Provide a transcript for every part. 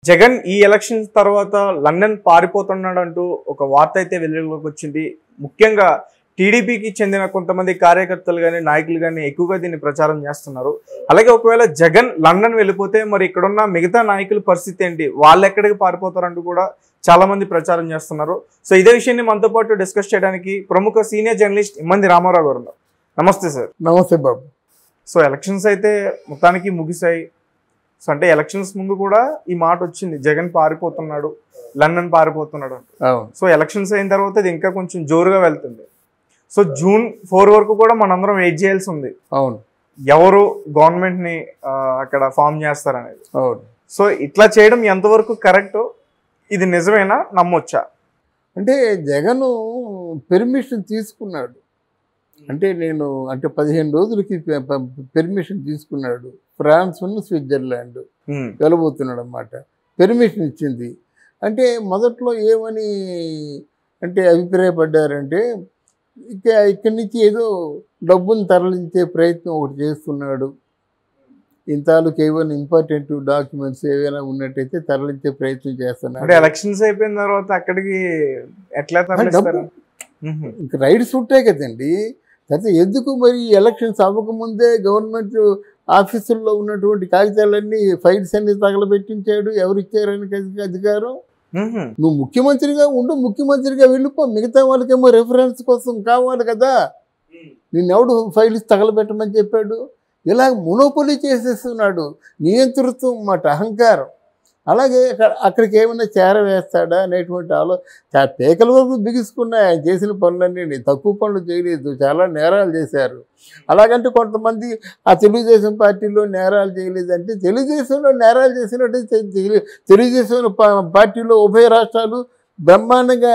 జగన్ ఈ ఎలక్షన్స్ తర్వాత లండన్ పారిపోతున్నాడంటూ ఒక వార్త అయితే వెలుగులోకి వచ్చింది. ముఖ్యంగా టీడీపీకి చెందిన కొంతమంది కార్యకర్తలు కానీ నాయకులు కానీ ఎక్కువగా దీన్ని ప్రచారం చేస్తున్నారు. అలాగే ఒకవేళ జగన్ లండన్ వెళ్ళిపోతే మరి ఇక్కడున్న మిగతా నాయకుల పరిస్థితి ఏంటి, వాళ్ళు ఎక్కడికి పారిపోతారంటూ కూడా చాలా మంది ప్రచారం చేస్తున్నారు. సో ఇదే విషయాన్ని మనతో పాటు డిస్కస్ చేయడానికి ప్రముఖ సీనియర్ జర్నలిస్ట్ ఇమ్మంది రామారావు గారు ఉన్నారు. నమస్తే సార్. నమస్తే బాబు. సో ఎలక్షన్స్ అయితే మొత్తానికి ముగిశాయి. సో అంటే ఎలక్షన్స్ ముందు కూడా ఈ మాట వచ్చింది, జగన్ పారిపోతున్నాడు, లండన్ పారిపోతున్నాడు అంటూ. సో ఎలక్షన్స్ అయిన తర్వాత ఇది ఇంకా కొంచెం జోరుగా వెళ్తుంది. సో జూన్ 4 వరకు కూడా మనందరం వెయిట్ చేయాల్సి ఉంది. అవును, ఎవరు గవర్నమెంట్ ని అక్కడ ఫామ్ చేస్తారనేది. అవును. సో ఇట్లా చేయడం ఎంతవరకు కరెక్ట్, ఇది నిజమేనా, నమ్మొచ్చా? అంటే జగన్ పెర్మిషన్ తీసుకున్నాడు. అంటే 15 రోజులకి పెర్మిషన్ తీసుకున్నాడు. ఫ్రాన్స్ స్విట్జర్లాండ్ వెళ్ళబోతున్నాడు అన్నమాట. పెర్మిషన్ ఇచ్చింది. అంటే మొదట్లో ఏమని అభిప్రాయపడ్డారంటే ఇక్కడి నుంచి ఏదో డబ్బును తరలించే ప్రయత్నం ఒకటి చేస్తున్నాడు, ఇంతలోకి ఏమైనా ఇంపార్టెంట్ డాక్యుమెంట్స్ ఏవైనా ఉన్నట్టయితే తరలించే ప్రయత్నం చేస్తున్నాడు. అంటే ఎలక్షన్స్ అయిపోయిన తర్వాత అక్కడికి ఎట్లా తరలిస్తారు? ఇంకా రైడ్స్ ఉంటాయి కదండి. అయితే ఎందుకు మరి ఎలక్షన్స్ అవ్వకముందే గవర్నమెంట్ ఆఫీసుల్లో ఉన్నటువంటి కాగితాలన్నీ ఫైల్స్ అన్ని తగలబెట్టించాడు. ఎవరు ఇచ్చారని అధికారం? నువ్వు ముఖ్యమంత్రిగా ఉండు, ముఖ్యమంత్రిగా వెళ్ళిపో, మిగతా వాళ్ళకేమో రెఫరెన్స్ కోసం కావాలి కదా. నిన్నెవడు ఫైల్స్ తగలబెట్టమని చెప్పాడు? ఇలా మొనోపొలి చేసేస్తున్నాడు. నియంతృత్వం మాట, అహంకారం. అలాగే అక్కడికి ఏమైనా చేరవేస్తాడా అనేటువంటి పేకల వరకు బిగుసుకున్నాయి ఆయన చేసిన పనులన్నీ. తక్కువ పనులు చేయలేదు, చాలా నేరాలు చేశారు. అలాగంటే కొంతమంది ఆ తెలుగుదేశం పార్టీలో నేరాలు చేయలేదంటే, తెలుగుదేశంలో నేరాలు చేసినట్టు తెలుగుదేశం పార్టీలో ఉభయ రాష్ట్రాలు బ్రహ్మాండంగా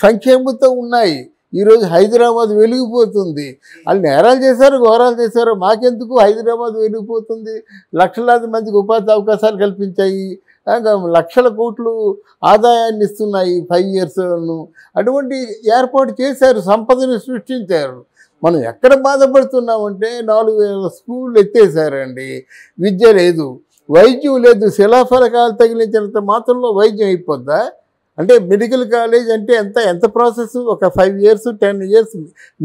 సంక్షేమంతో ఉన్నాయి. ఈరోజు హైదరాబాద్ వెలిగిపోతుంది. వాళ్ళు నేరాలు చేశారు, ఘోరాలు చేశారు, మాకెందుకు? హైదరాబాద్ వెలిగిపోతుంది. లక్షలాది మందికి ఉపాధి అవకాశాలు కల్పించాయి, లక్షల కోట్లు ఆదాయాన్ని ఇస్తున్నాయి 5 ఇయర్స్ను. అటువంటి ఏర్పాటు చేశారు, సంపదను సృష్టించారు. మనం ఎక్కడ బాధపడుతున్నామంటే 4000 స్కూళ్ళు ఎత్తేసారండి. విద్య లేదు, వైద్యం లేదు. శిలాఫలకాలు తగిలించినంత మాత్రంలో వైద్యం అయిపోద్దా? అంటే మెడికల్ కాలేజ్ అంటే ఎంత ప్రాసెస్? ఒక 5 ఇయర్స్ 10 ఇయర్స్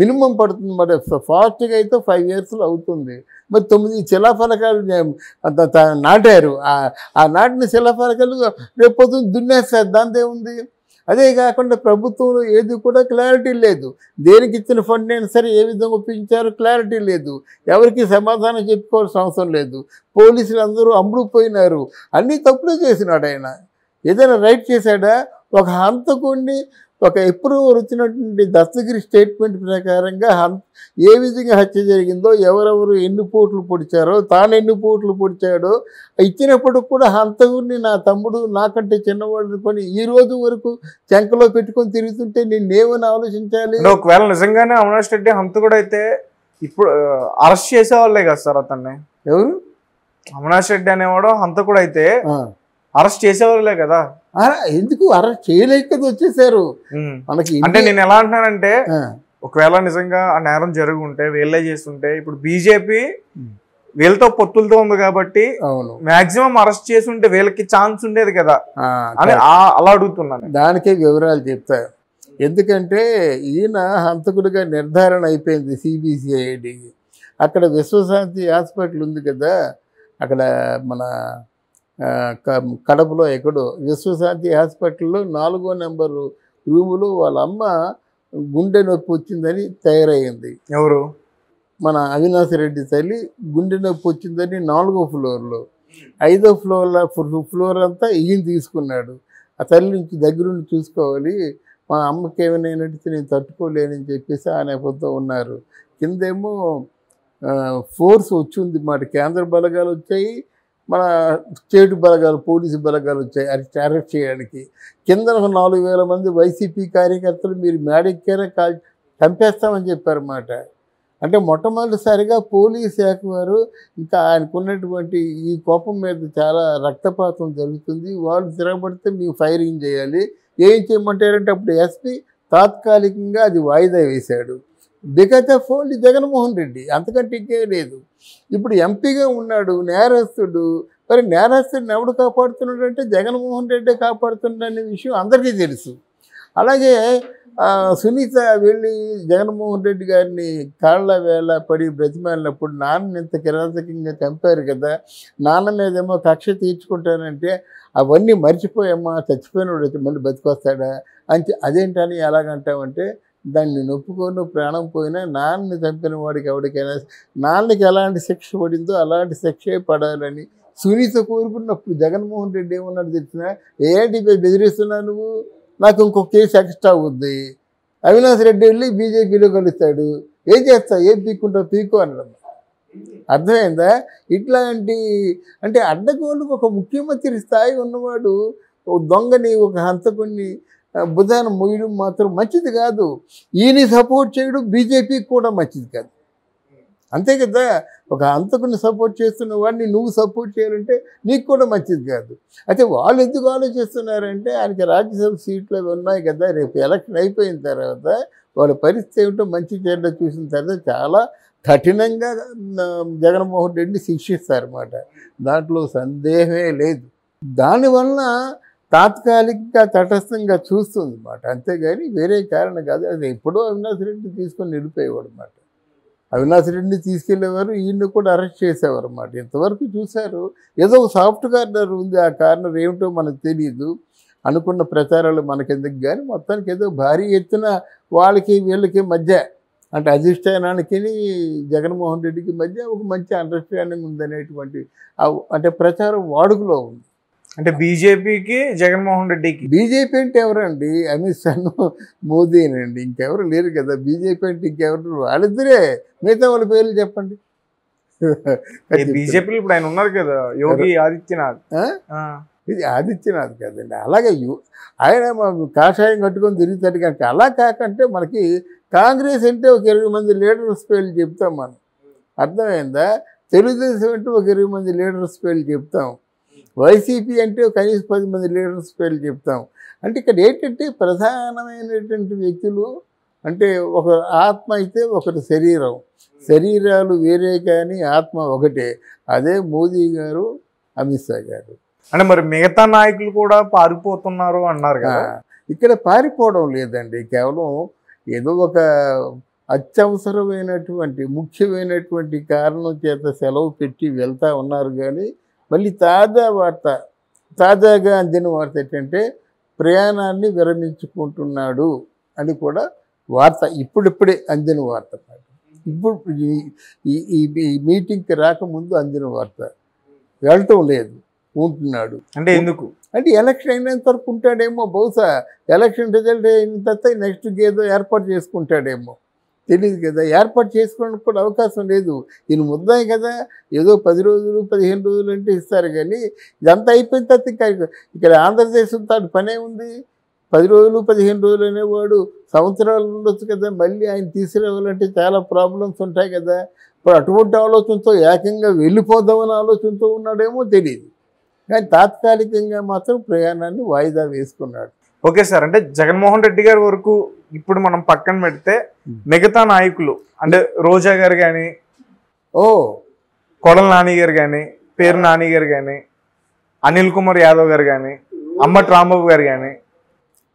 మినిమం పడుతుంది. మరి ఫాస్ట్గా అయితే 5 ఇయర్స్లో అవుతుంది. మరి 9 శిలాఫలకాలు నాటారు. ఆ నాటిన శిలాఫలకాలు రేపు పొద్దున్న దున్నేస్తారు, దాంతో ఉంది. అదే కాకుండా ప్రభుత్వంలో ఏది కూడా క్లారిటీ లేదు. దేనికి ఇచ్చిన ఫండ్ అయినా సరే ఏ విధంగా ఒప్పించారో క్లారిటీ లేదు. ఎవరికి సమాధానం చెప్పుకోవాల్సిన అవసరం లేదు. పోలీసులు అందరూ అమ్ముడుపోయినారు. అన్నీ తప్పులు చేసినాడు ఆయన. ఏదైనా రైట్ చేశాడా? ఒక హంతకుడిని అప్రూవల్ వచ్చినటువంటి దస్తగిరి స్టేట్మెంట్ ప్రకారంగా ఏ విధంగా హత్య జరిగిందో, ఎవరెవరు ఎన్ని పోట్లు పొడిచారో, తాను ఎన్ని పోట్లు పొడిచాడో ఇచ్చినప్పుడు కూడా హంతకుడిని నా తమ్ముడు నాకంటే చిన్నవాడిని కొని ఈ రోజు వరకు చెంకలో పెట్టుకొని తిరుగుతుంటే నిన్నేమని ఆలోచించాలి? ఒకవేళ నిజంగానే అవినాష్ రెడ్డి హంతకుడు అయితే ఇప్పుడు అరెస్ట్ చేసేవాళ్ళే కదా సార్ అతన్ని. ఎవరు? అవినాష్ రెడ్డి అనేవాడు హంతకుడు అయితే అరెస్ట్ చేసేవాళ్ళే కదా. ఎందుకు అరెస్ట్ చేయలేక కదా వచ్చేసారు మనకి. అంటే నేను ఎలా అంటున్నానంటే, ఒకవేళ నిజంగా ఆ నేరం జరిగి ఉంటే, వీళ్ళే చేస్తుంటే, ఇప్పుడు బీజేపీ వీళ్ళతో పొత్తులతో ఉంది కాబట్టి మాక్సిమం అరెస్ట్ చేసి ఉంటే వీళ్ళకి ఛాన్స్ ఉండేది కదా అని అలా అడుగుతున్నాను. దానికే వివరాలు చెప్తారు. ఎందుకంటే ఈయన హంతకుడిగా నిర్ధారణ అయిపోయింది సిబిసిఐడి. అక్కడ విశ్వశాంతి హాస్పిటల్ ఉంది కదా, అక్కడ మన కడపలో ఎక్కడో విశ్వశాంతి హాస్పిటల్లో 4వ నెంబరు రూములో వాళ్ళ అమ్మ గుండె నొప్పి వచ్చిందని తయారయ్యింది. ఎవరు? మన అవినాష్ రెడ్డి తల్లి గుండె నొప్పి వచ్చిందని 4వ ఫ్లోర్లో. 5వ ఫ్లోర్ అంతా ఈయన తీసుకున్నాడు. ఆ తల్లి నుంచి దగ్గరుండి చూసుకోవాలి, మా అమ్మకి ఏమైనా నడితే నేను తట్టుకోలేనని చెప్పేసి ఆ నేపథ్యంతో ఉన్నారు. కిందేమో ఫోర్స్ వచ్చింది మాట, కేంద్ర బలగాలు వచ్చాయి, మన స్టేట్ బలగాలు, పోలీసు బలగాలు వచ్చాయి అరెస్ట్ చేయడానికి. కింద 4000 మంది వైసీపీ కార్యకర్తలు మీరు మేడెక్కారా చంపేస్తామని చెప్పారన్నమాట. అంటే మొట్టమొదటిసారిగా పోలీస్ శాఖ వారు ఇంకా ఆయనకున్నటువంటి ఈ కోపం మీద చాలా రక్తపాతం జరుగుతుంది, వాళ్ళు తిరగబడితే మేము ఫైరింగ్ చేయాలి, ఏం చేయమంటారంటే అప్పుడు ఎస్పీ తాత్కాలికంగా అది వాయిదా వేశాడు. Because of only Jaganmohan Reddy, అంతకంటే ఇంకే లేదు. ఇప్పుడు ఎంపీగా ఉన్నాడు, నేరస్తుడు, మరి నేరస్తుడిని ఎవడు కాపాడుతున్నాడు అంటే జగన్మోహన్ రెడ్డి కాపాడుతున్నాడు అనే విషయం అందరికీ తెలుసు. అలాగే సునీత వెళ్ళి జగన్మోహన్ రెడ్డి గారిని కాళ్ళ వేళ పడి బ్రతిమాలినప్పుడు నాన్న ఇంత కిరాతకంగా చంపారు కదా, నాన్న మీదేమో కక్ష తీర్చుకుంటానంటే అవన్నీ మర్చిపోయమ్మా, చచ్చిపోయినోడు మళ్ళీ బతికొస్తాడా అని అదేంటని ఎలాగంటామంటే దాన్ని నొప్పుకొని ప్రాణం పోయినా నాన్నని చంపిన వాడికి ఎవరికైనా నాన్నకి ఎలాంటి శిక్ష పడిందో అలాంటి శిక్షే పడాలని సునీత కోరుకున్నప్పుడు జగన్మోహన్ రెడ్డి ఏమన్నాడు తెలిసిన, ఏంటి బెదిరిస్తున్నా నువ్వు, నాకు ఇంకొక కేసు ఎక్స్ట్రా అవుద్ది, అవినాష్ రెడ్డి వెళ్ళి బీజేపీలో కలుస్తాడు, ఏం చేస్తావు, ఏం పీక్కుంటావు పీకో అనడం. అర్థమైందా? ఇట్లాంటి అంటే అడ్డగోళ్ళకు ఒక ముఖ్యమంత్రి స్థాయి ఉన్నవాడు దొంగని ఒక హంతకుని బుధాన మొయ్యడం మాత్రం మంచిది కాదు. ఈయన సపోర్ట్ చేయడం బీజేపీకి కూడా మంచిది కాదు. అంతే కదా, ఒక హంతకుని సపోర్ట్ చేస్తున్న వాడిని నువ్వు సపోర్ట్ చేయాలంటే నీకు కూడా మంచిది కాదు. అయితే వాళ్ళు ఎందుకు ఆలోచిస్తున్నారంటే ఆయనకి రాజ్యసభ సీట్లు అవి ఉన్నాయి కదా, రేపు ఎలక్షన్ అయిపోయిన తర్వాత వాళ్ళ పరిస్థితి ఏమిటో మంచి చెడ్డ చూసిన తర్వాత చాలా కఠినంగా జగన్మోహన్ రెడ్డిని శిక్షిస్తారన్నమాట. దాంట్లో సందేహమే లేదు. దానివల్ల తాత్కాలికంగా తటస్థంగా చూస్తుంది అన్నమాట, అంతేగాని వేరే కారణం కాదు. అది ఎప్పుడో అవినాష్ రెడ్డిని తీసుకొని వెళ్ళిపోయేవాడు అన్నమాట. అవినాష్ రెడ్డిని తీసుకెళ్లేవారు, ఈయన్ని కూడా అరెస్ట్ చేసేవారు అన్నమాట. ఇంతవరకు చూశారు, ఏదో ఒక సాఫ్ట్ కార్నర్ ఉంది, ఆ కార్నర్ ఏమిటో మనకు తెలియదు, అనుకున్న ప్రచారాలు మనకెందుకు కానీ మొత్తానికి ఏదో భారీ ఎత్తున వాళ్ళకి వీళ్ళకి మధ్య అంటే అధిష్టానానికి జగన్మోహన్ రెడ్డికి మధ్య ఒక మంచి అండర్స్టాండింగ్ ఉందనేటువంటి అంటే ప్రచారం వాడుకలో ఉంది. అంటే బీజేపీకి జగన్మోహన్ రెడ్డికి, బీజేపీ అంటే ఎవరండి, అమిత్ షాను మోదీనండి, ఇంకెవరు లేరు కదా. బీజేపీ అంటే ఇంకెవరు, వాళ్ళిద్దరే, మిగతా వాళ్ళ పేర్లు చెప్పండి. బీజేపీలో ఇప్పుడు ఆయన ఉన్నారు కదా యోగి ఆదిత్యనాథ్, ఇది ఆదిత్యనాథ్ కదండి. అలాగే ఆయన కాషాయం కట్టుకొని తిరుగుతాడు కనుక అలా కాకంటే మనకి కాంగ్రెస్ అంటే ఒక 20 మంది లీడర్స్ పేర్లు చెప్తాం మనం, అర్థమైందా? తెలుగుదేశం అంటే ఒక 20 మంది లీడర్స్ పేర్లు చెప్తాం, వైసీపీ అంటే కనీసం 10 మంది లీడర్స్ పేర్లు చెప్తాం. అంటే ఇక్కడ ఏంటంటే ప్రధానమైనటువంటి వ్యక్తులు అంటే ఒక ఆత్మ అయితే ఒకటి శరీరం, శరీరాలు వేరే కానీ ఆత్మ ఒకటే. అదే మోదీ గారు, అమిత్ షా గారు. అంటే మరి మిగతా నాయకులు కూడా పారిపోతున్నారు అన్నారు కదా. ఇక్కడ పారిపోవడం లేదండి, కేవలం ఏదో ఒక అత్యవసరమైనటువంటి ముఖ్యమైనటువంటి కారణం చేత సెలవు పెట్టి వెళ్తూ ఉన్నారు. కానీ మళ్ళీ తాజాగా అందిన వార్త ఏంటంటే ప్రయాణాన్ని విరమించుకుంటున్నాడు అని కూడా వార్త ఇప్పుడిప్పుడే అందిన వార్త. ఇప్పుడు ఈ మీటింగ్కి రాకముందు అందిన వార్త. వెళ్ళటం లేదు, ఉంటున్నాడు. అంటే ఎందుకు అంటే ఎలక్షన్ అయినంత వరకు ఉంటాడేమో, బహుశా ఎలక్షన్ రిజల్ట్ అయిన తర్వాత నెక్స్ట్ ఏదో ఏర్పాటు చేసుకుంటాడేమో, తెలియదు కదా. ఏర్పాటు చేసుకోవడానికి కూడా అవకాశం లేదు. ఈయన ముద్దాయి కదా, ఏదో 10 రోజులు 15 రోజులు అంటే ఇస్తారు. కానీ ఇదంతా అయిపోయిన తర్వాత ఇంకా ఇక్కడ ఆంధ్రదేశంతో పనే ఉంది. 10 రోజులు 15 రోజులు అనేవాడు సంవత్సరాలు ఉండొచ్చు కదా. మళ్ళీ ఆయన తీసుకురావాలంటే చాలా ప్రాబ్లమ్స్ ఉంటాయి కదా. ఇప్పుడు అటువంటి ఆలోచనతో ఏకంగా వెళ్ళిపోదామని ఆలోచనతో ఉన్నాడేమో తెలియదు. కానీ తాత్కాలికంగా మాత్రం ప్రయాణాన్ని వాయిదా వేసుకున్నాడు. ఓకే సార్, అంటే జగన్మోహన్ రెడ్డి గారి వరకు ఇప్పుడు మనం పక్కన పెడితే మిగతా నాయకులు అంటే రోజా గారు కానీ, కొడల నాని గారు కానీ, పేరు నాని గారు కానీ, అనిల్ కుమార్ యాదవ్ గారు కానీ, అమ్మటి రాంబాబు గారు కానీ,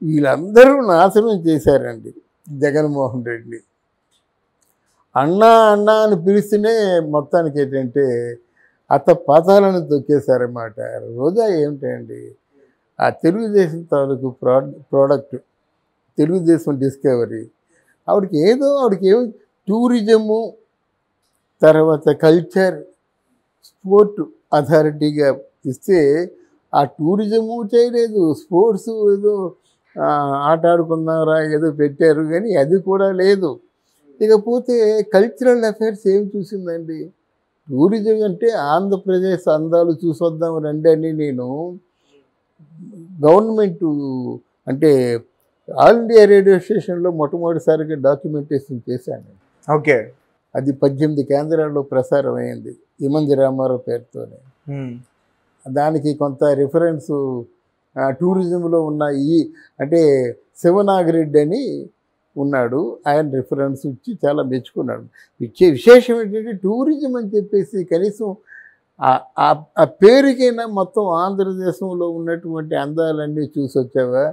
వీళ్ళందరూ నాశనం చేశారండి జగన్మోహన్ రెడ్డి. అన్నా అన్నా అని పిలిస్తేనే మొత్తానికి ఏంటంటే పాతాలను తొక్కేశారన్నమాట. రోజా ఏమిటండి, ఆ తెలుగుదేశం తాలూకు ప్రోడక్ట్, తెలుగుదేశం డిస్కవరీ. ఆవిడకి ఏమో టూరిజము, తర్వాత కల్చర్, స్పోర్ట్ అథారిటీగా ఇస్తే ఆ టూరిజము చేయలేదు, స్పోర్ట్స్ ఏదో ఆట ఆడుకున్నారా ఏదో పెట్టారు, కానీ అది కూడా లేదు. ఇకపోతే కల్చరల్ అఫైర్స్ ఏం చూసిందండి? టూరిజం అంటే ఆంధ్రప్రదేశ్ అందాలు చూసొద్దాం రండి అని నేను గవర్నమెంట్ అంటే ఆల్ ఇండియా రేడియో స్టేషన్లో మొట్టమొదటిసారిగా డాక్యుమెంటేషన్ చేశాను. ఓకే, అది 18 కేంద్రాల్లో ప్రసారం అయింది ఇమంది రామారావు పేరుతోనే. దానికి కొంత రిఫరెన్సు టూరిజంలో ఉన్న అంటే శివనాగిరెడ్డి అని ఉన్నాడు, ఆయన రిఫరెన్స్ ఇచ్చి చాలా మెచ్చుకున్నాడు. విశేషం ఏంటంటే టూరిజం అని చెప్పేసి కనీసం ఆ పేరుకైనా మొత్తం ఆంధ్రదేశంలో ఉన్నటువంటి అందాలన్నీ చూసి వచ్చావా?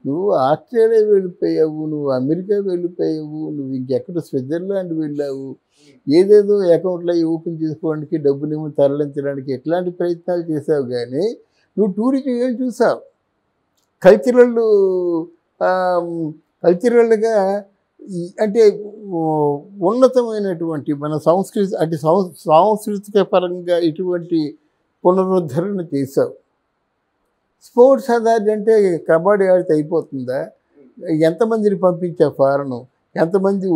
నువ్వు ఆస్ట్రేలియా వెళ్ళిపోయావు, నువ్వు అమెరికా వెళ్ళిపోయావు, నువ్వు ఇంకెక్కడ స్విట్జర్లాండ్ వెళ్ళావు, ఏదేదో అకౌంట్లో ఓపెన్ చేసుకోవడానికి డబ్బునేమో తరలించడానికి ఎట్లాంటి ప్రయత్నాలు చేసావు. కానీ నువ్వు టూరిజం ఏం చూసావు? కల్చరల్గా అంటే ఉన్నతమైనటువంటి మన సంస్కృతి అంటే సాంస్కృతిక పరంగా ఇటువంటి పునరుద్ధరణ చేసావు. స్పోర్ట్స్ అథారిటీ అంటే కబడ్డీ ఆడితే అయిపోతుందా? ఎంతమందిని పంపించావు ఫారెన్? ఎంతమంది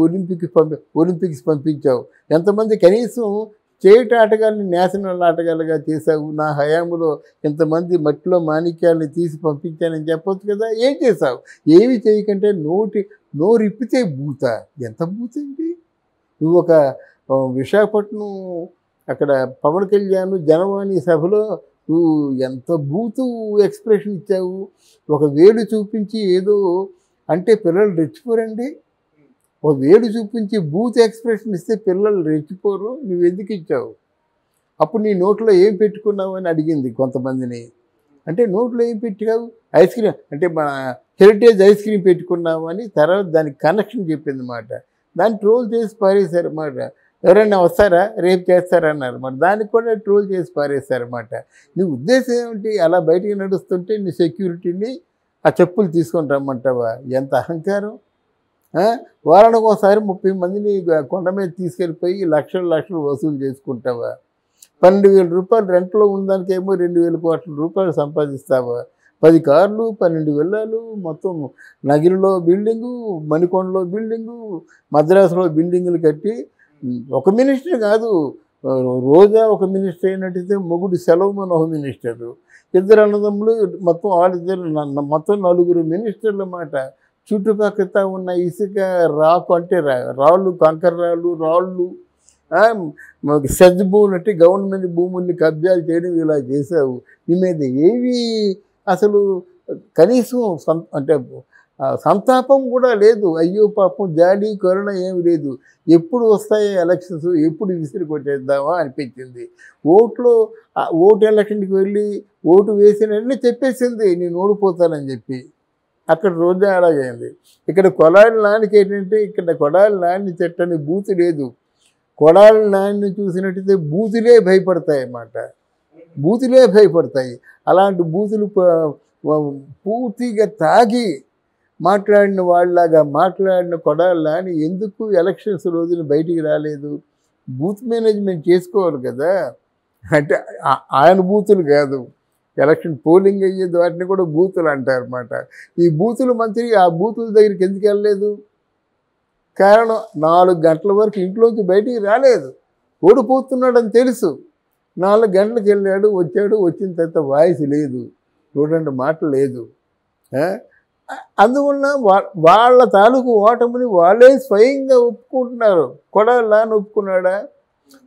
ఒలింపిక్స్ పంపించావు? ఎంతమంది కనీసం స్టేట్ ఆటగాళ్ళని నేషనల్ ఆటగాళ్ళుగా చేశావు? నా హయాంలో ఇంతమంది మట్టిలో మాణిక్యాలని తీసి పంపించానని చెప్పొచ్చు కదా. ఏం చేశావు? ఏమి చేయకంటే నోరిప్పితే బూత. ఎంత బూతండి? నువ్వు ఒక విశాఖపట్నం అక్కడ పవన్ కళ్యాణ్ జనవాణి సభలో నువ్వు ఎంత బూతు ఎక్స్ప్రెషన్ ఇచ్చావు. ఒక వేలు చూపించి ఏదో అంటే పిల్లలు రెచ్చిపోరండి. ఒక వేలు చూపించి బూత్ ఎక్స్ప్రెషన్ ఇస్తే పిల్లలు రెచ్చిపోరు. నువ్వు ఎందుకు ఇచ్చావు? అప్పుడు నీ నోట్లో ఏం పెట్టుకున్నావు అని అడిగింది కొంతమందిని. అంటే నోట్లో ఏం పెట్టావు? ఐస్ క్రీమ్ అంటే మన హెరిటేజ్ ఐస్ క్రీమ్ పెట్టుకున్నావు అని తర్వాత దానికి కనెక్షన్ చెప్పింది మాట. దాన్ని ట్రోల్ చేసి పారేశారన్నమాట. ఎవరైనా వస్తారా రేపు చేస్తారన్నారు. మరి దానికి కూడా ట్రోల్ చేసి పారేశారన్నమాట. నీ ఉద్దేశం ఏమిటి? అలా బయటికి నడుస్తుంటే నీ సెక్యూరిటీని ఆ చెప్పులు తీసుకొని రమ్మంటావా? ఎంత అహంకారం! వారానికి ఒకసారి 30 మందిని కొండ మీద తీసుకెళ్ళిపోయి లక్షలు వసూలు చేసుకుంటావా? 12,000 రూపాయలు రెంట్లో ఉన్నదానికేమో 2,000 కోట్ల రూపాయలు సంపాదిస్తావా? 10 కార్లు, 12 విల్లాలు, మొత్తం నగిరిలో బిల్డింగు, మణికొండలో బిల్డింగు, మద్రాసులో బిల్డింగులు కట్టి ఒక మినిస్టర్ కాదు, రోజా ఒక మినిస్టర్ అయినట్టయితే మొగుడు సెలవుమని ఒక మినిస్టరు, ఇద్దరు అన్నదమ్ములు మొత్తం మొత్తం 4 మినిస్టర్ల మాట. చుట్టుపక్కల ఉన్న ఇసుక రాకు అంటే రాళ్ళు, కంకర రాళ్ళు, సెజ్ భూములు అంటే గవర్నమెంట్ భూముల్ని కబ్జాలు చేయడం ఇలా చేశావు. నీ మీద ఏవి అసలు కనీసం అంటే సంతాపం కూడా లేదు. అయ్యో పాపం జాలి కరుణ ఏమి లేదు. ఎప్పుడు వస్తాయో ఎలక్షన్స్, ఎప్పుడు విసిరి కొట్టేద్దామా అనిపించింది. ఓటు ఎలక్షన్కి వెళ్ళి ఓటు వేసినట్లే చెప్పేసింది నేను ఓడిపోతానని చెప్పి. అక్కడ రోజా అలాగైంది. ఇక్కడ కొడాలి నానికి ఏంటంటే ఇక్కడ కొడాలి నాని చెట్టని బూతు లేదు. కొడాలి నాని చూసినట్టయితే బూతులే భయపడతాయి అన్నమాట. బూతులే భయపడతాయి. అలాంటి బూతులు పూర్తిగా తాగి మాట్లాడిన వాళ్ళలాగా మాట్లాడిన కొడాలి నాని ఎందుకు ఎలక్షన్స్ రోజున బయటికి రాలేదు? బూత్ మేనేజ్మెంట్ చేసుకోవాలి కదా. అంటే ఆయన బూతులు కాదు, ఎలక్షన్ పోలింగ్ అయ్యేది వాటిని కూడా బూతులు అంటారన్నమాట. ఈ బూతుల మంత్రి ఆ బూతుల దగ్గరికి ఎందుకు వెళ్ళలేదు? కారణం 4 గంటల వరకు ఇంట్లోంచి బయటికి రాలేదు. ఓడిపోతున్నాడని తెలుసు. 4 గంటలకు వెళ్ళాడు, వచ్చాడు. వచ్చిన తర్వాత వాయిస్ లేదు, చూడండి మాట లేదు. అందువల్ల వాళ్ళ తాలూకు ఓటమిని వాళ్ళే స్వయంగా ఒప్పుకుంటున్నారు. కొడాలి నాని ఒప్పుకున్నాడా?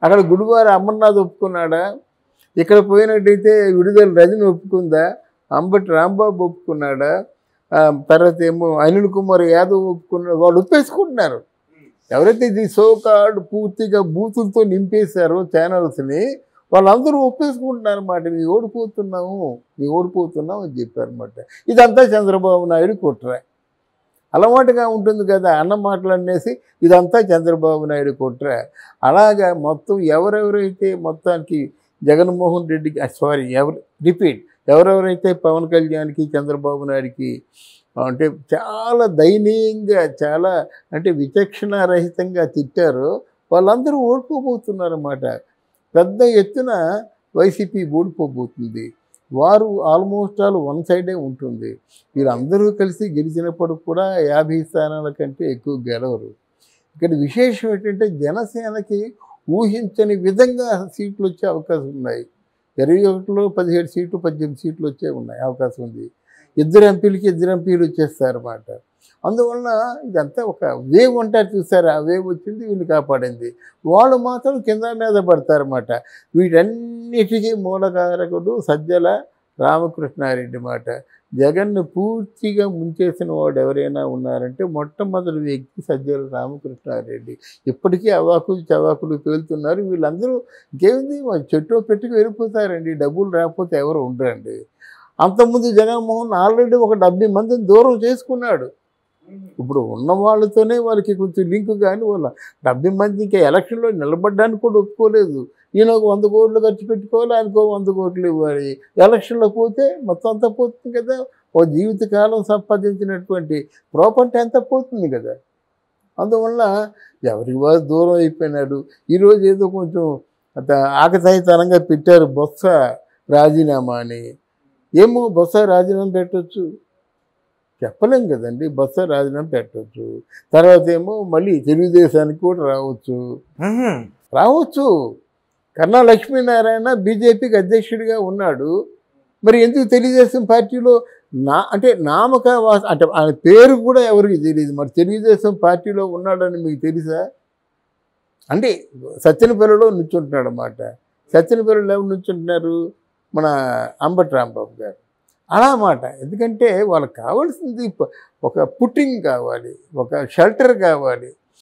అక్కడ గుడివారి అమర్నాథ్ ఒప్పుకున్నాడా? ఇక్కడ పోయినట్టయితే విడుదల రజని ఒప్పుకుందా? అంబటి రాంబాబు ఒప్పుకున్నాడా? తర్వాత ఏమో అనిల్ కుమార్ యాదవ్ ఒప్పుకున్నాడు. వాళ్ళు ఒప్పేసుకుంటున్నారు. ఎవరైతే ఇది సోకాల్డ్ పూర్తిగా బూతులతో నింపేశారో ఛానల్స్ని వాళ్ళందరూ ఒప్పేసుకుంటున్నారు అన్నమాట. మేము ఓడిపోతున్నాం అని చెప్పారన్నమాట. ఇదంతా చంద్రబాబు నాయుడు కుట్ర. అలవాటుగా ఉంటుంది కదా అన్న మాటలనేసి ఇదంతా చంద్రబాబు నాయుడు కుట్ర. అలాగా మొత్తం ఎవరెవరైతే మొత్తానికి జగన్మోహన్ రెడ్డికి ఎవరెవరైతే పవన్ కళ్యాణ్కి చంద్రబాబు నాయుడికి అంటే చాలా దయనీయంగా చాలా అంటే విచక్షణారహితంగా తిట్టారో వాళ్ళందరూ ఓడిపోబోతున్నారన్నమాట. పెద్ద ఎత్తున వైసీపీ ఓడిపోబోతుంది. వారు ఆల్మోస్ట్ ఆల్ వన్ సైడే ఉంటుంది. వీళ్ళందరూ కలిసి గెలిచినప్పుడు కూడా 50 స్థానాల కంటే ఎక్కువ గెలవరు. ఇక్కడ విశేషం ఏంటంటే జనసేనకి ఊహించని విధంగా సీట్లు వచ్చే అవకాశం ఉన్నాయి. 21లో 17 సీట్లు 18 సీట్లు వచ్చే ఉన్నాయి అవకాశం ఉంది. 2 ఎంపీలు వచ్చేస్తారన్నమాట. అందువలన ఇదంతా ఒక వేవ్ అంటారు చూసారా, ఆ వేవ్ వచ్చింది వీళ్ళు కాపాడింది. వాళ్ళు మాత్రం కింద మీద పడతారన్నమాట. వీటన్నిటికీ మూలకారకుడు సజ్జల రామకృష్ణారెడ్డి మాట. జగన్ను పూర్తిగా ముంచేసిన వాడు ఎవరైనా ఉన్నారంటే మొట్టమొదటి వ్యక్తి సజ్జల రామకృష్ణారెడ్డి. ఇప్పటికీ అవాకులు చవాకులు పేలుతున్నారు. వీళ్ళందరూ ఇంకేముంది చెట్టో పెట్టుకు వెళ్ళిపోతారండి. డబ్బులు రాకపోతే ఎవరు ఉండరండి. అంతకుముందు జగన్మోహన్ ఆల్రెడీ ఒక 70 మందిని దూరం చేసుకున్నాడు. ఇప్పుడు ఉన్న వాళ్ళతోనే వాళ్ళకి కొంచెం లింక్, కానీ వాళ్ళ 70 మంది ఇంకా ఎలక్షన్లో నిలబడడానికి కూడా ఒప్పుకోలేదు. ఈయన ఒక 100 కోట్లు ఖర్చు పెట్టుకోవాలి, ఆయనకు 100 కోట్లు ఇవ్వాలి. ఎలక్షన్లో పోతే మొత్తం అంతా పోతుంది కదా. ఓ జీవితకాలం సంపాదించినటువంటి ప్రాపర్టీ అంతా పోతుంది కదా. అందువల్ల ఎవరికి వారు దూరం అయిపోయినాడు. ఈరోజు ఏదో కొంచెం ఆకతాయితనంగా పెట్టారు బొత్స రాజీనామా అని. ఏమో బొత్స రాజీనామా పెట్టవచ్చు, చెప్పలేం కదండి. బొత్స రాజీనామా పెట్టవచ్చు. తర్వాత ఏమో మళ్ళీ తెలుగుదేశానికి కూడా రావచ్చు. కన్నా లక్ష్మీనారాయణ బీజేపీకి అధ్యక్షుడిగా ఉన్నాడు. మరి ఎందుకు తెలుగుదేశం పార్టీలో అంటే అంటే ఆయన పేరు కూడా ఎవరికి తెలియదు. మరి తెలుగుదేశం పార్టీలో ఉన్నాడని మీకు తెలుసా? అంటే సత్యనపల్లిలో నుంచుంటున్నాడు అన్నమాట. సత్యనపల్లిలో ఎవరు నుంచుంటున్నారు? మన అంబటి రాంబాబు గారు. అలా మాట. ఎందుకంటే వాళ్ళకి కావాల్సింది ఒక పుట్టింగ్ కావాలి, ఒక షెల్టర్ కావాలి.